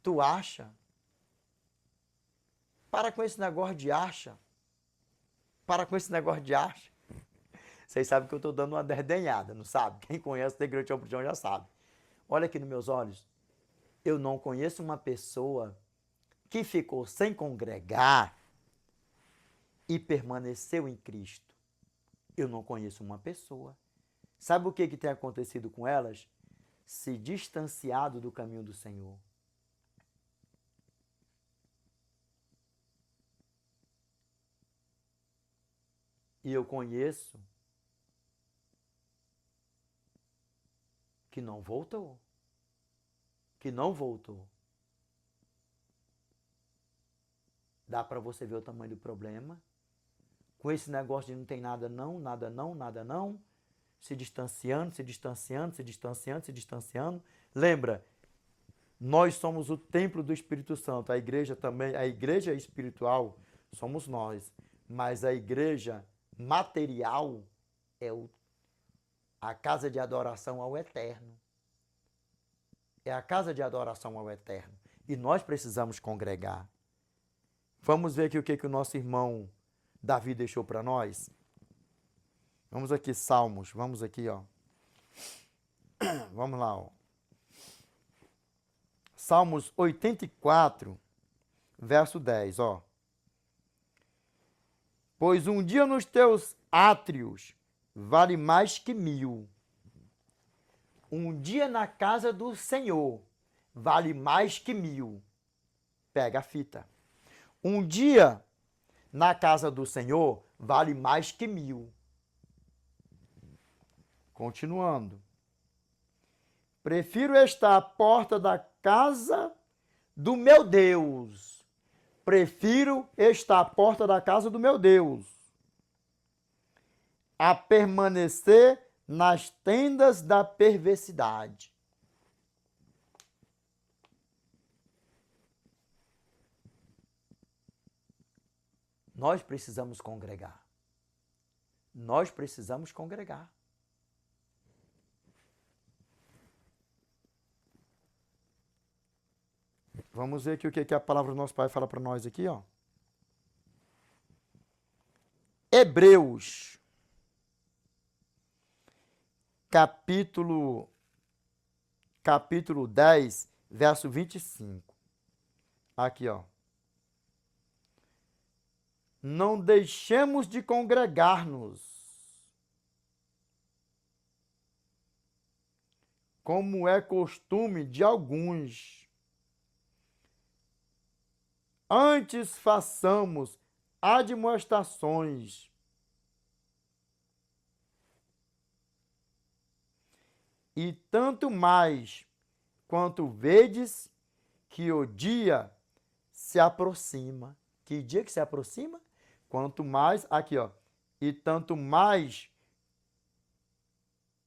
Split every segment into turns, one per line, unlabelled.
Tu acha? Para com esse negócio de acha. Para com esse negócio de acha. Vocês sabem que eu estou dando uma desdenhada, não sabe? Quem conhece o Igreja de João já sabe. Olha aqui nos meus olhos. Eu não conheço uma pessoa que ficou sem congregar e permaneceu em Cristo. Eu não conheço uma pessoa. Sabe o que tem acontecido com elas? Se distanciado do caminho do Senhor. E eu conheço que não voltou. Que não voltou. Dá para você ver o tamanho do problema? Com esse negócio de não tem nada não, nada não, nada não, se distanciando, se distanciando, se distanciando, se distanciando. Lembra, nós somos o templo do Espírito Santo. A igreja também, a igreja espiritual somos nós, mas a igreja material é a casa de adoração ao Eterno. É a casa de adoração ao Eterno. E nós precisamos congregar. Vamos ver aqui o que o nosso irmão Davi deixou para nós? Vamos aqui, Salmos. Vamos aqui, ó. Vamos lá, ó. Salmos 84, verso 10, ó. Pois um dia nos teus átrios vale mais que 1000. Um dia na casa do Senhor vale mais que 1000. Pega a fita. Um dia na casa do Senhor vale mais que 1000. Continuando. Prefiro estar à porta da casa do meu Deus. Prefiro estar à porta da casa do meu Deus a permanecer nas tendas da perversidade. Nós precisamos congregar. Nós precisamos congregar. Vamos ver aqui o que a palavra do nosso Pai fala para nós aqui, ó. Hebreus, capítulo 10, verso 25. Aqui, ó. Não deixemos de congregar-nos, como é costume de alguns. Antes façamos admoestações, e tanto mais quanto vedes que o dia se aproxima. Que dia que se aproxima? Quanto mais, aqui ó, e tanto mais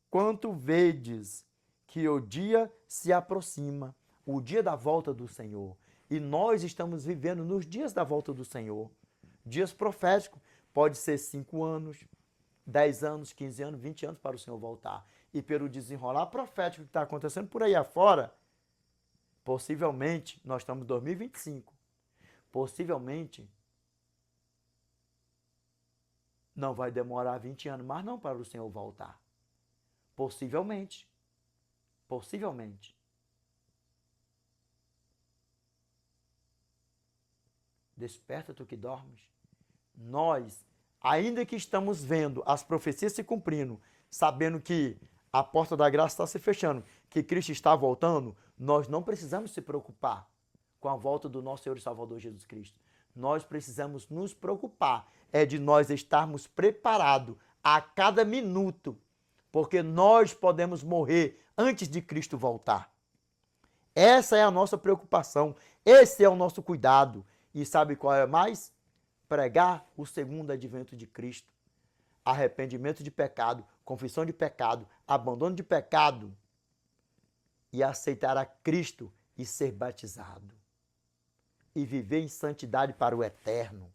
quanto vedes que o dia se aproxima, o dia da volta do Senhor. E nós estamos vivendo nos dias da volta do Senhor. Dias proféticos. Pode ser 5 anos, 10 anos, 15 anos, 20 anos para o Senhor voltar. E pelo desenrolar profético que está acontecendo por aí afora, possivelmente, nós estamos em 2025, possivelmente não vai demorar 20 anos mais não para o Senhor voltar. Possivelmente. Possivelmente. Desperta tu que dormes. Nós, ainda que estamos vendo as profecias se cumprindo, sabendo que a porta da graça está se fechando, que Cristo está voltando, nós não precisamos se preocupar com a volta do nosso Senhor e Salvador Jesus Cristo. Nós precisamos nos preocupar, é de nós estarmos preparados a cada minuto, porque nós podemos morrer antes de Cristo voltar. Essa é a nossa preocupação, esse é o nosso cuidado. E sabe qual é mais? Pregar o segundo advento de Cristo. Arrependimento de pecado, confissão de pecado, abandono de pecado e aceitar a Cristo e ser batizado. E viver em santidade para o eterno.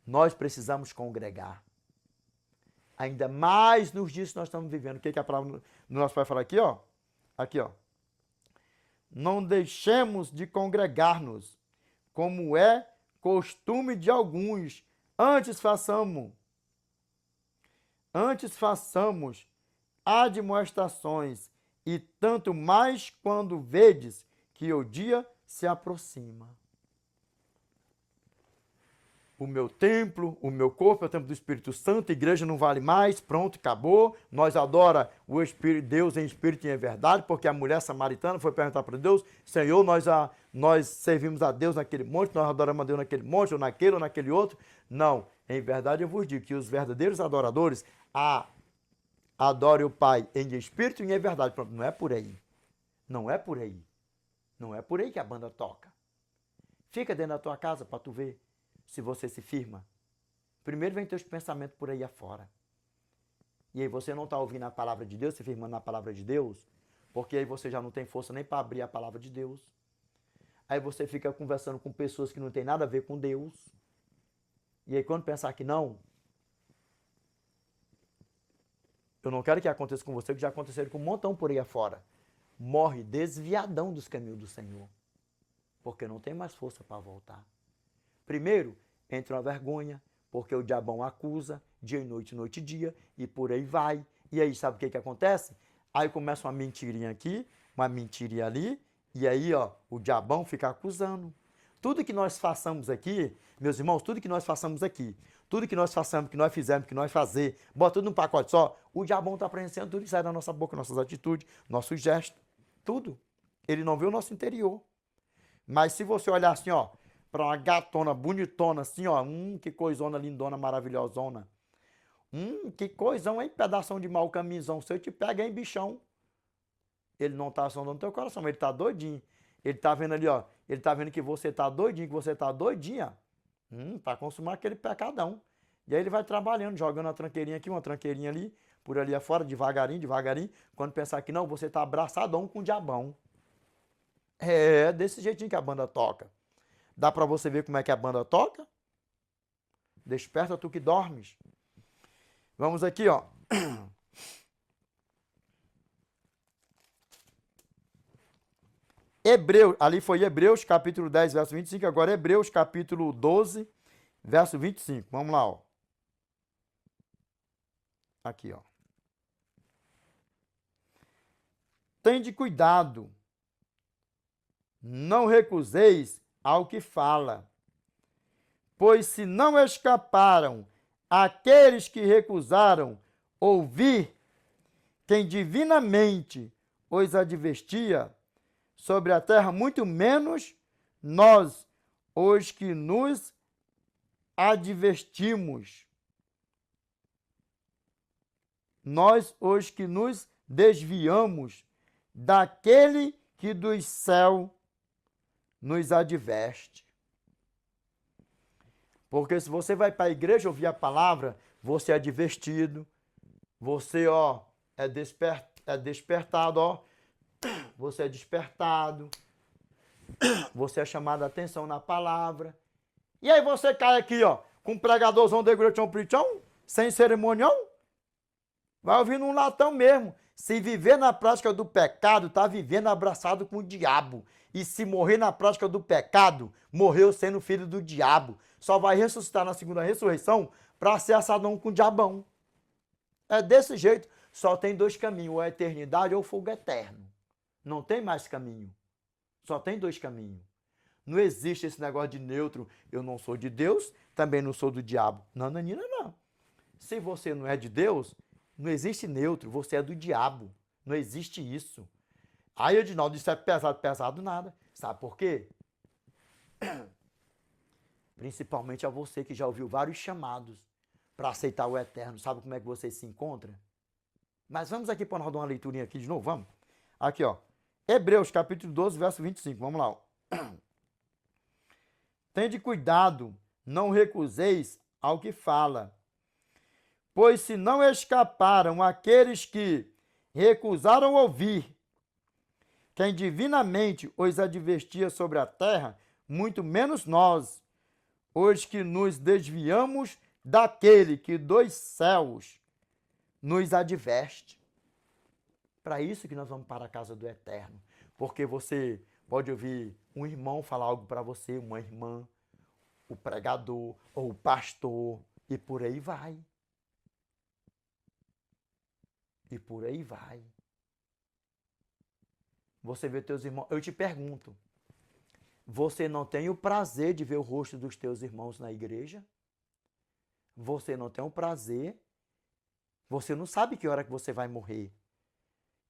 Nós precisamos congregar. Ainda mais nos dias que nós estamos vivendo. O que a palavra do nosso Pai fala aqui, ó? Aqui, ó. não deixemos de congregar-nos, como é costume de alguns. Antes façamos admoestações, e tanto mais quando vedes que o dia se aproxima. O meu templo, o meu corpo é o templo do Espírito Santo, a igreja não vale mais, pronto, acabou. Nós adora o Espírito, Deus em espírito e em verdade, porque a mulher samaritana foi perguntar para Deus, Senhor, nós servimos a Deus naquele monte, nós adoramos a Deus naquele monte, ou naquele outro. Não, em verdade eu vos digo que os verdadeiros adoradores adorem o Pai em espírito e em verdade. Pronto, não é por aí. Não é por aí. Não é por aí que a banda toca. Fica dentro da tua casa para tu ver se você se firma. Primeiro vem teus pensamentos por aí afora. E aí você não está ouvindo a palavra de Deus, se firmando na palavra de Deus, porque aí você já não tem força nem para abrir a palavra de Deus. Aí você fica conversando com pessoas que não tem nada a ver com Deus. E aí quando pensar que não, eu não quero que aconteça com você, que já aconteceu com um montão por aí afora. Morre desviadão dos caminhos do Senhor, porque não tem mais força para voltar. Primeiro, entra uma vergonha, porque o diabão acusa, dia e noite, noite e dia, e por aí vai. E aí, sabe o que acontece? Aí começa uma mentirinha aqui, uma mentirinha ali, e aí, ó, o diabão fica acusando. Tudo que nós façamos aqui, meus irmãos, tudo que nós façamos aqui, tudo que nós façamos, que nós fizemos, que nós fazer, bota tudo num pacote só, o diabão está preenchendo tudo que sai da nossa boca, nossas atitudes, nossos gestos, tudo. Ele não vê o nosso interior. Mas se você olhar assim, ó, para uma gatona bonitona assim, ó, que coisona lindona, maravilhosona. Que coisão, hein, pedação de mau caminhão. Se eu te pego, hein, bichão. Ele não tá sondando teu coração, ele tá doidinho. Ele tá vendo ali, ó, ele tá vendo que você tá doidinho, que você tá doidinha, para consumar aquele pecadão. E aí ele vai trabalhando, jogando uma tranqueirinha aqui, uma tranqueirinha ali, por ali afora, devagarinho, devagarinho. Quando pensar que não, você tá abraçadão com o diabão. É desse jeitinho que a banda toca. Dá para você ver como é que a banda toca? Desperta tu que dormes. Vamos aqui, ó. Ali foi Hebreus, capítulo 10, verso 25. Agora Hebreus, capítulo 12, verso 25. Vamos lá, ó. Aqui, ó. Tende cuidado. Não recuseis ao que fala. Pois se não escaparam aqueles que recusaram ouvir quem divinamente os advertia sobre a terra, muito menos nós, os que nos advertimos. Nós, os que nos desviamos daquele que do céu nos adverte. Porque se você vai para a igreja ouvir a palavra, você é advertido, você, ó, é despertado, ó, você é despertado, você é chamado a atenção na palavra. E aí você cai aqui, ó, com um pregadorzão de grotão prichão, sem cerimonião, vai ouvindo um latão mesmo. Se viver na prática do pecado, tá vivendo abraçado com o diabo. E se morrer na prática do pecado, morreu sendo filho do diabo. Só vai ressuscitar na segunda ressurreição para ser assadão com o diabão. É desse jeito. Só tem dois caminhos, ou a eternidade ou o fogo eterno. Não tem mais caminho. Só tem dois caminhos. Não existe esse negócio de neutro. Eu não sou de Deus, também não sou do diabo. Não, Nanina, não. Se você não é de Deus, não existe neutro, você é do diabo. Não existe isso. Aí, Edinaldo, isso é pesado, pesado nada. Sabe por quê? Principalmente a você que já ouviu vários chamados para aceitar o eterno. Sabe como é que você se encontra? Mas vamos aqui para nós dar uma leiturinha aqui de novo, vamos? Aqui, ó. Hebreus, capítulo 12, verso 25. Vamos lá, ó. Tende cuidado, não recuseis ao que fala. Pois se não escaparam aqueles que recusaram ouvir quem divinamente os advertia sobre a terra, muito menos nós, os que nos desviamos daquele que dos céus nos adverte. Para isso que nós vamos para a casa do Eterno. Porque você pode ouvir um irmão falar algo para você, uma irmã, o pregador ou o pastor, e por aí vai. E por aí vai. Você vê teus irmãos. Eu te pergunto, você não tem o prazer de ver o rosto dos teus irmãos na igreja? Você não tem o prazer? Você não sabe que hora que você vai morrer.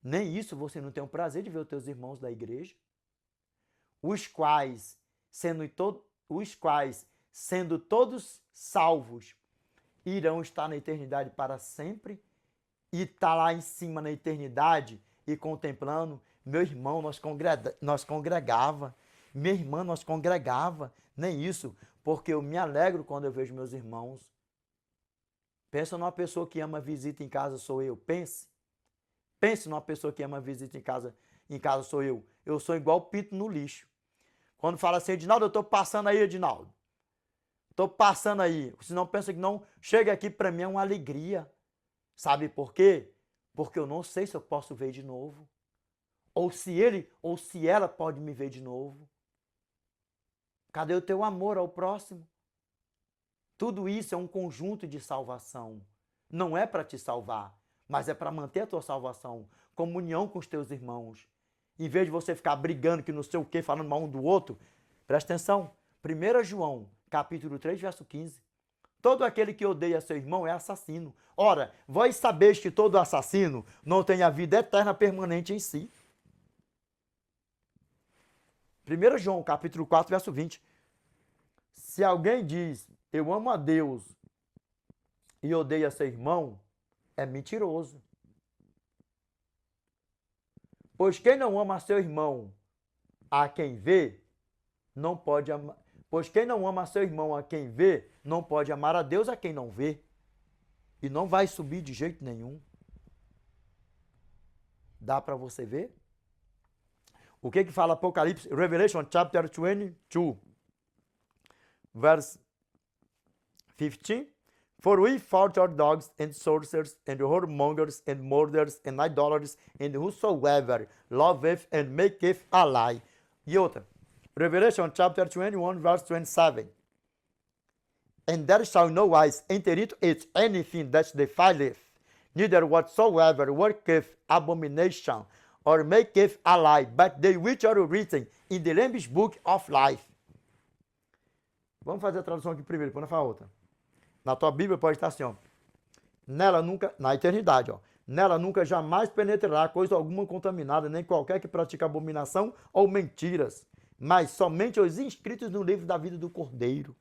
Nem isso você não tem o prazer de ver os teus irmãos da igreja? Os quais, sendo todos salvos, irão estar na eternidade para sempre? E tá lá em cima na eternidade e contemplando, meu irmão, nós congregava, minha irmã, nós congregava, nem isso, porque eu me alegro quando eu vejo meus irmãos. Pensa numa pessoa que ama visita em casa, sou eu, pense numa pessoa que ama visita em casa sou eu sou igual pinto no lixo. Quando fala assim, Edinaldo, eu tô passando aí, Edinaldo, tô passando aí, se não pensa que não, chega aqui para mim é uma alegria. Sabe por quê? Porque eu não sei se eu posso ver de novo. Ou se ele ou se ela pode me ver de novo. Cadê o teu amor ao próximo? Tudo isso é um conjunto de salvação. Não é para te salvar, mas é para manter a tua salvação. Comunhão com os teus irmãos. Em vez de você ficar brigando que não sei o que, falando mal um do outro, presta atenção. 1 João, capítulo 3, verso 15. Todo aquele que odeia seu irmão é assassino. Ora, vós sabeis que todo assassino não tem a vida eterna permanente em si. 1 João, capítulo 4, verso 20. Se alguém diz, eu amo a Deus e odeia seu irmão, é mentiroso. Pois quem não ama seu irmão a quem vê, não pode amar. Pois quem não ama seu irmão a quem vê, não pode amar a Deus a quem não vê. E não vai subir de jeito nenhum. Dá para você ver? O que fala Apocalipse? Revelation chapter 22, verse 15. For we fought our dogs and sorcerers and whoremongers and murderers and idolaters and whosoever loveth and maketh a lie. E outra. Revelation chapter 21, verse 27. And there shall no wise enter into it anything that defileth, neither whatsoever worketh abomination, or maketh a lie, but they which are written in the Lamb's book of life. Vamos fazer a tradução aqui primeiro, depois nós falar outra. Na tua Bíblia pode estar assim, ó. Nela nunca, na eternidade, ó. Nela nunca jamais penetrará coisa alguma contaminada, nem qualquer que pratique abominação ou mentiras, mas somente os inscritos no livro da vida do Cordeiro.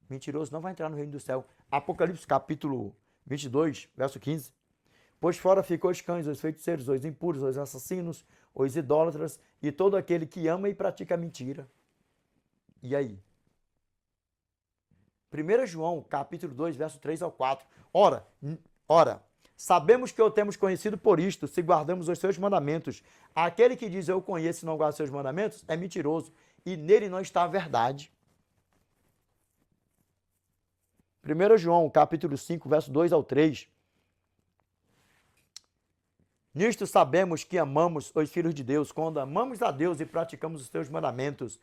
Mentiroso não vai entrar no reino do céu. Apocalipse capítulo 22, verso 15. Pois fora ficou os cães, os feiticeiros, os impuros, os assassinos, os idólatras e todo aquele que ama e pratica mentira. E aí? 1 João capítulo 2, verso 3 ao 4. Ora, sabemos que o temos conhecido por isto, se guardamos os seus mandamentos. Aquele que diz eu conheço e não guarda os seus mandamentos é mentiroso, e nele não está a verdade. 1 João, capítulo 5, verso 2 ao 3. Nisto sabemos que amamos os filhos de Deus, quando amamos a Deus e praticamos os seus mandamentos.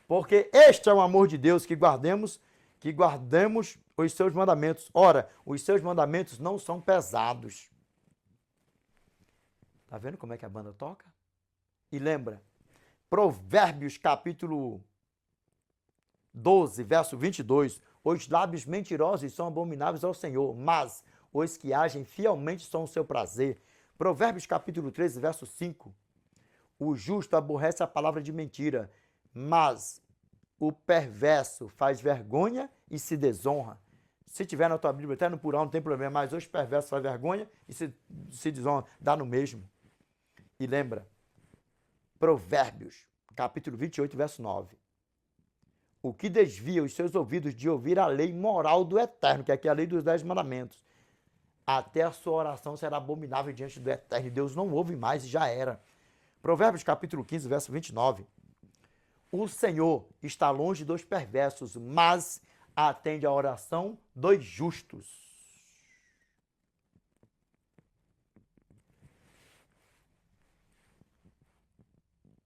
Porque este é o amor de Deus, que guardemos os seus mandamentos. Ora, os seus mandamentos não são pesados. Tá vendo como é que a banda toca? E lembra, Provérbios, capítulo 12, verso 22. Os lábios mentirosos são abomináveis ao Senhor, mas os que agem fielmente são o seu prazer. Provérbios capítulo 13, verso 5. O justo aborrece a palavra de mentira, mas o perverso faz vergonha e se desonra. Se tiver na tua Bíblia, até no plural, não tem problema, mas os perversos fazem vergonha e se desonra, dá no mesmo. E lembra, Provérbios capítulo 28, verso 9. O que desvia os seus ouvidos de ouvir a lei moral do Eterno, que aqui é a lei dos 10 mandamentos, até a sua oração será abominável diante do Eterno, e Deus não ouve mais e já era. Provérbios capítulo 15, verso 29. O Senhor está longe dos perversos, mas atende à oração dos justos.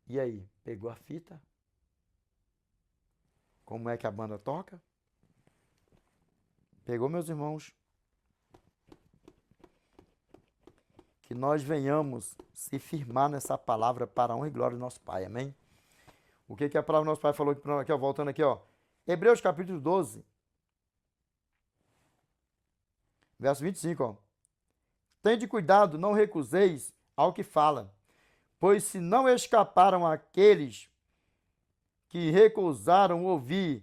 E aí, pegou a fita? Como é que a banda toca? Pegou, meus irmãos? Que nós venhamos se firmar nessa palavra para a honra e glória do nosso Pai, amém? O que a palavra do nosso Pai falou aqui, ó, voltando aqui, ó. Hebreus capítulo 12, verso 25, ó. Tende cuidado, não recuseis ao que fala, pois se não escaparam aqueles que recusaram ouvir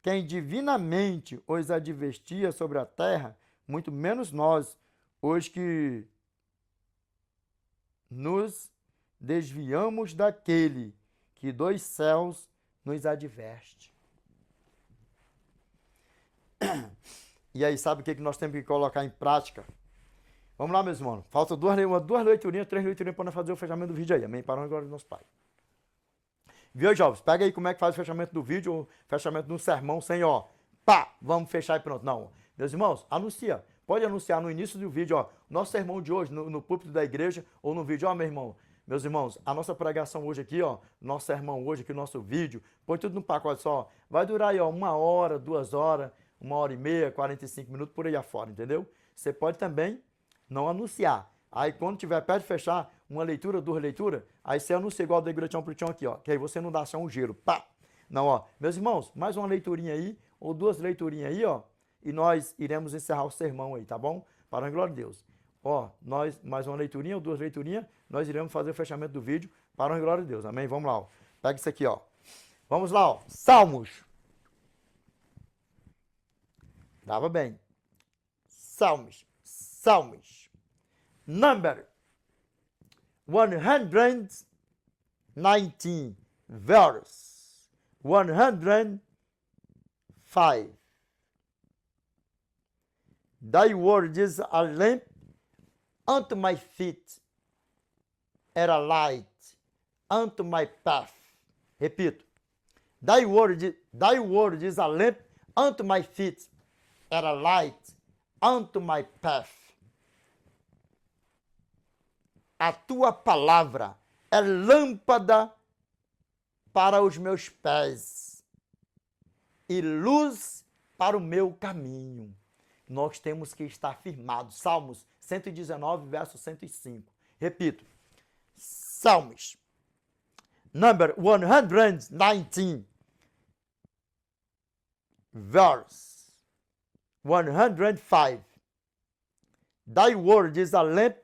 quem divinamente os advertia sobre a terra, muito menos nós, os que nos desviamos daquele que dos céus nos adverte. E aí, sabe o que nós temos que colocar em prática? Vamos lá, meus irmãos. Falta duas leiturinhas, 3 leiturinhas para nós fazer o fechamento do vídeo aí. Amém? Para a glória do nosso Pai. Viu, jovens? Pega aí como é que faz o fechamento do vídeo, o fechamento do sermão, sem ó, pá, vamos fechar e pronto. Não. Meus irmãos, anuncia. Pode anunciar no início do vídeo, ó, nosso sermão de hoje, no púlpito da igreja, ou no vídeo, ó, meu irmão. Meus irmãos, a nossa pregação hoje aqui, ó, nosso sermão hoje aqui, nosso vídeo, põe tudo num pacote só. Vai durar aí, ó, 1 hora, 2 horas, 1h30, 45 minutos, por aí afora, entendeu? Você pode também não anunciar. Aí quando tiver perto de fechar, uma leitura, 2 leituras, aí você anuncia igual da igreja pro tchão aqui, ó, que aí você não dá só um giro, pá. Não, ó, meus irmãos, mais uma leiturinha aí, ou 2 leiturinhas aí, ó, e nós iremos encerrar o sermão aí, tá bom? Para a glória de Deus. Ó, nós, mais uma leiturinha ou 2 leiturinhas, nós iremos fazer o fechamento do vídeo para a glória de Deus, amém? Vamos lá, ó. Pega isso aqui, ó. Vamos lá, ó. Salmos. Grava bem. Salmos. Number 119, verse 105. Thy word is a lamp unto my feet, and a light unto my path. Repito. Thy word is a lamp unto my feet, and a light unto my path. A tua palavra é lâmpada para os meus pés e luz para o meu caminho. Nós temos que estar firmados. Salmos 119, verso 105. Repito. Salmos. Number 119. Verse 105. Thy word is a lamp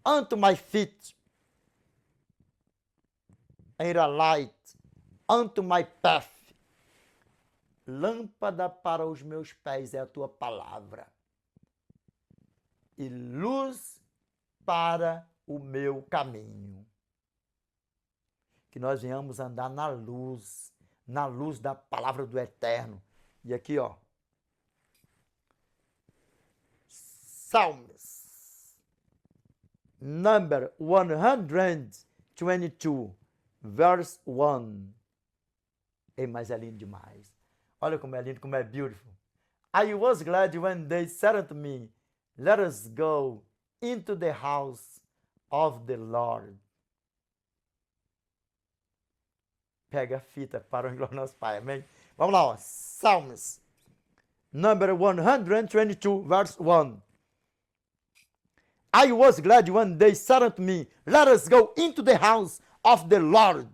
unto my feet, and a light unto my path. Lâmpada para os meus pés é a tua palavra, e luz para o meu caminho. Que nós venhamos andar na luz da palavra do Eterno. E aqui, ó, Salmos, number 122, verse 1. Ei, mas é lindo demais. Olha como é lindo, como é beautiful. I was glad when they said unto me, let us go into the house of the Lord. Pega a fita para o nosso Pai, amém? Vamos lá, ó. Salmos, number 122, verse 1. I was glad when they said unto me, let us go into the house of the Lord.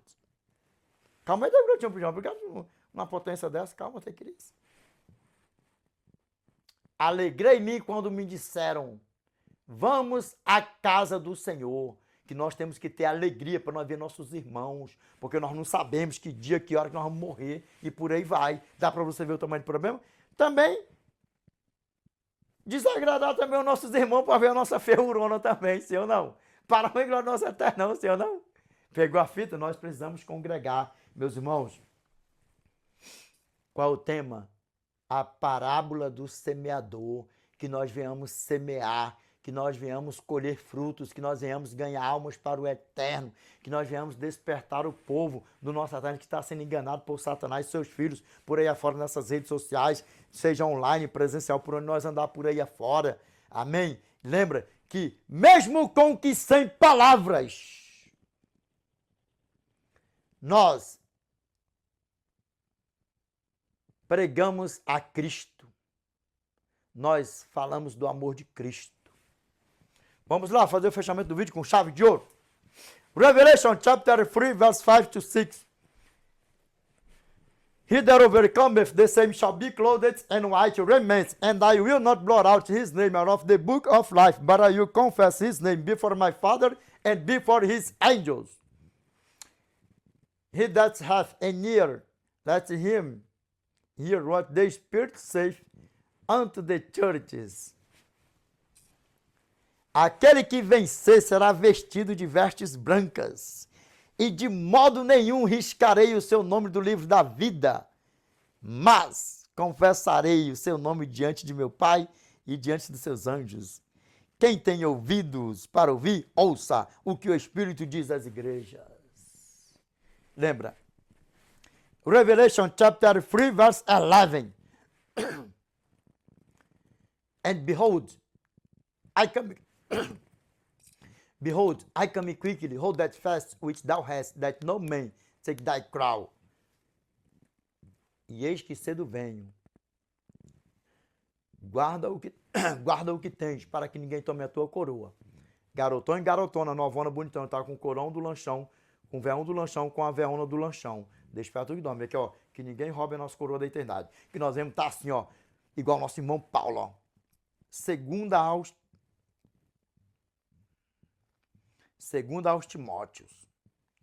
Calma aí, João, porque uma potência dessa, calma, tem Cris. Alegrei-me quando me disseram, vamos à casa do Senhor, que nós temos que ter alegria para nós ver nossos irmãos, porque nós não sabemos que dia, que hora que nós vamos morrer, e por aí vai. Dá para você ver o tamanho do problema? Também desagradar também os nossos irmãos para ver a nossa ferrurona também, sim ou não? Para a glória do nosso Eterno, sim ou não? Pegou a fita? Nós precisamos congregar. Meus irmãos, qual é o tema? A parábola do semeador, que nós venhamos semear, que nós venhamos colher frutos, que nós venhamos ganhar almas para o Eterno, que nós venhamos despertar o povo do nosso Eterno que está sendo enganado por Satanás e seus filhos por aí afora nessas redes sociais, seja online, presencial, por onde nós andar por aí afora. Amém? Lembra que mesmo com que sem palavras, Nós pregamos a Cristo. Nós falamos do amor de Cristo. Vamos lá fazer o fechamento do vídeo com chave de ouro. Revelation chapter 3, verse 5 to 6. He that overcometh, the same shall be clothed in white raiment, and I will not blot out his name out of the book of life, but I will confess his name before my Father and before his angels. He that hath an ear, let him hear what the Spirit saith unto the churches. Aquele que vencer será vestido de vestes brancas, e de modo nenhum riscarei o seu nome do livro da vida, mas confessarei o seu nome diante de meu Pai e diante dos seus anjos. Quem tem ouvidos para ouvir, ouça o que o Espírito diz às igrejas. Lembra? Revelation chapter 3, verse 11. And behold, I come... Behold, I come quickly, hold that fast which thou hast, that no man take thy crown. E eis que cedo venho. Guarda o que tens, para que ninguém tome a tua coroa. Garotão e garotona, novona, bonitão, tá com o corão do lanchão, com o véão do lanchão, com a véona do lanchão. Desperta o que dorme. Aqui, ó, que ninguém roube a nossa coroa da eternidade. Que nós vamos estar assim, ó, igual nosso irmão Paulo, ó. Segunda aos Timóteos,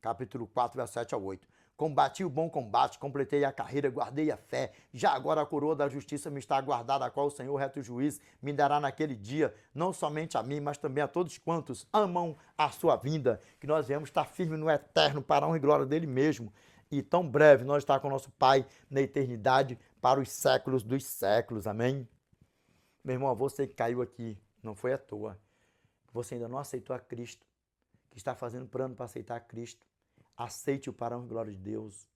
capítulo 4, verso 7 a 8. Combati o bom combate, completei a carreira, guardei a fé. Já agora a coroa da justiça me está aguardada, a qual o Senhor, reto juiz, me dará naquele dia, não somente a mim, mas também a todos quantos amam a sua vinda. Que nós viemos estar firmes no eterno, para a honra e glória dele mesmo. E tão breve nós estar com o nosso Pai na eternidade, para os séculos dos séculos. Amém? Meu irmão, você que caiu aqui, não foi à toa. Você ainda não aceitou a Cristo, que está fazendo plano para aceitar a Cristo. Aceite-o para a honra e glória de Deus.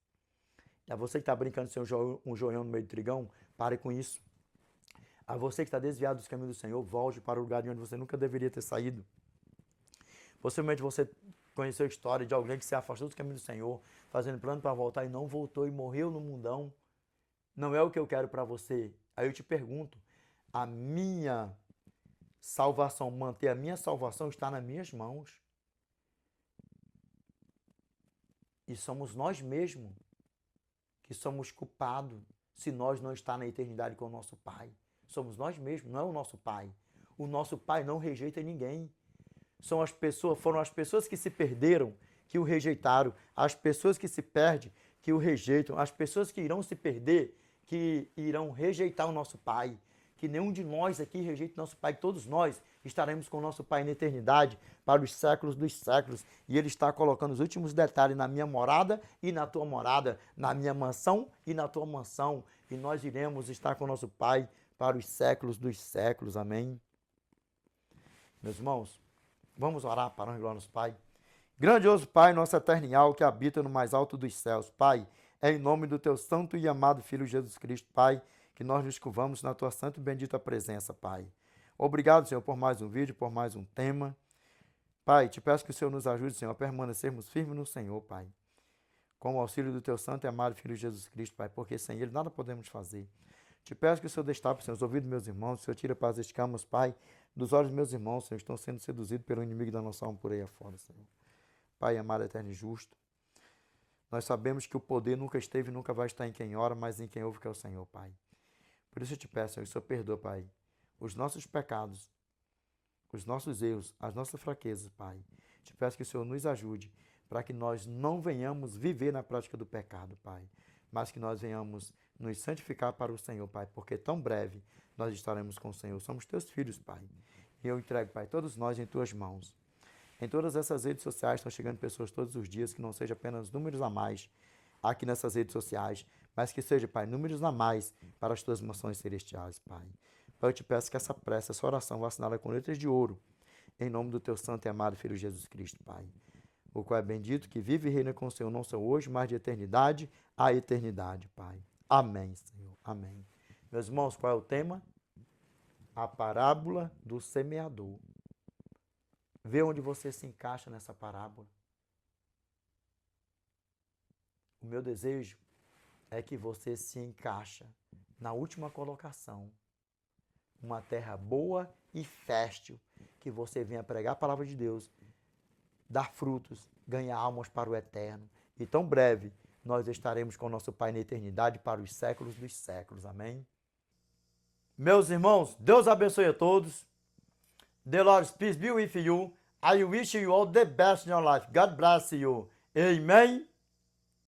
A você que está brincando de ser um joião no meio do trigão, pare com isso. A você que está desviado dos caminhos do Senhor, volte para o lugar de onde você nunca deveria ter saído. Possivelmente você conheceu a história de alguém que se afastou dos caminhos do Senhor, fazendo plano para voltar e não voltou e morreu no mundão. Não é o que eu quero para você. Aí eu te pergunto, a minha salvação, manter a minha salvação está nas minhas mãos. E somos nós mesmos que somos culpados se nós não estar na eternidade com o nosso Pai. Somos nós mesmos, não é o nosso Pai. O nosso Pai não rejeita ninguém. Foram as pessoas que se perderam que o rejeitaram. As pessoas que se perdem que o rejeitam. As pessoas que irão se perder que irão rejeitar o nosso Pai. Que nenhum de nós aqui rejeite nosso Pai. Todos nós estaremos com o nosso Pai na eternidade para os séculos dos séculos. E Ele está colocando os últimos detalhes na minha morada e na tua morada, na minha mansão e na tua mansão. E nós iremos estar com o nosso Pai para os séculos dos séculos. Amém? Meus irmãos, vamos orar para o nosso Pai. Grandioso Pai, nosso eternial, que habita no mais alto dos céus. Pai, é em nome do teu santo e amado Filho Jesus Cristo, Pai, que nós nos curvamos na tua santa e bendita presença, Pai. Obrigado, Senhor, por mais um vídeo, por mais um tema. Pai, te peço que o Senhor nos ajude, Senhor, a permanecermos firmes no Senhor, Pai. Com o auxílio do teu santo e amado Filho Jesus Cristo, Pai, porque sem Ele nada podemos fazer. Te peço que o Senhor destape, Senhor, os ouvidos dos meus irmãos, o Senhor tira para as escamas, Pai, dos olhos dos meus irmãos, Senhor, estão sendo seduzidos pelo inimigo da nossa alma por aí afora, Senhor. Pai amado, eterno e justo, nós sabemos que o poder nunca esteve e nunca vai estar em quem ora, mas em quem ouve, que é o Senhor, Pai. Por isso eu te peço, Senhor, o Senhor perdoa, Pai, os nossos pecados, os nossos erros, as nossas fraquezas, Pai. Te peço que o Senhor nos ajude para que nós não venhamos viver na prática do pecado, Pai, mas que nós venhamos nos santificar para o Senhor, Pai, porque tão breve nós estaremos com o Senhor. Somos teus filhos, Pai. E eu entrego, Pai, todos nós em tuas mãos. Em todas essas redes sociais estão chegando pessoas todos os dias, que não seja apenas números a mais aqui nessas redes sociais, mas que seja, Pai, números a mais para as tuas mansões celestiais, Pai. Pai, eu te peço que essa prece, essa oração vá assinada com letras de ouro, em nome do teu santo e amado Filho Jesus Cristo, Pai. O qual é bendito, que vive e reina com o Senhor, não só hoje, mas de eternidade a eternidade, Pai. Amém, Senhor. Amém. Meus irmãos, qual é o tema? A parábola do semeador. Vê onde você se encaixa nessa parábola. O meu desejo é que você se encaixa na última colocação. Uma terra boa e fértil, que você venha pregar a palavra de Deus, dar frutos, ganhar almas para o eterno. E tão breve nós estaremos com nosso Pai na eternidade para os séculos dos séculos. Amém? Meus irmãos, Deus abençoe a todos. The Lord's peace be with you. I wish you all the best in your life. God bless you. Amen.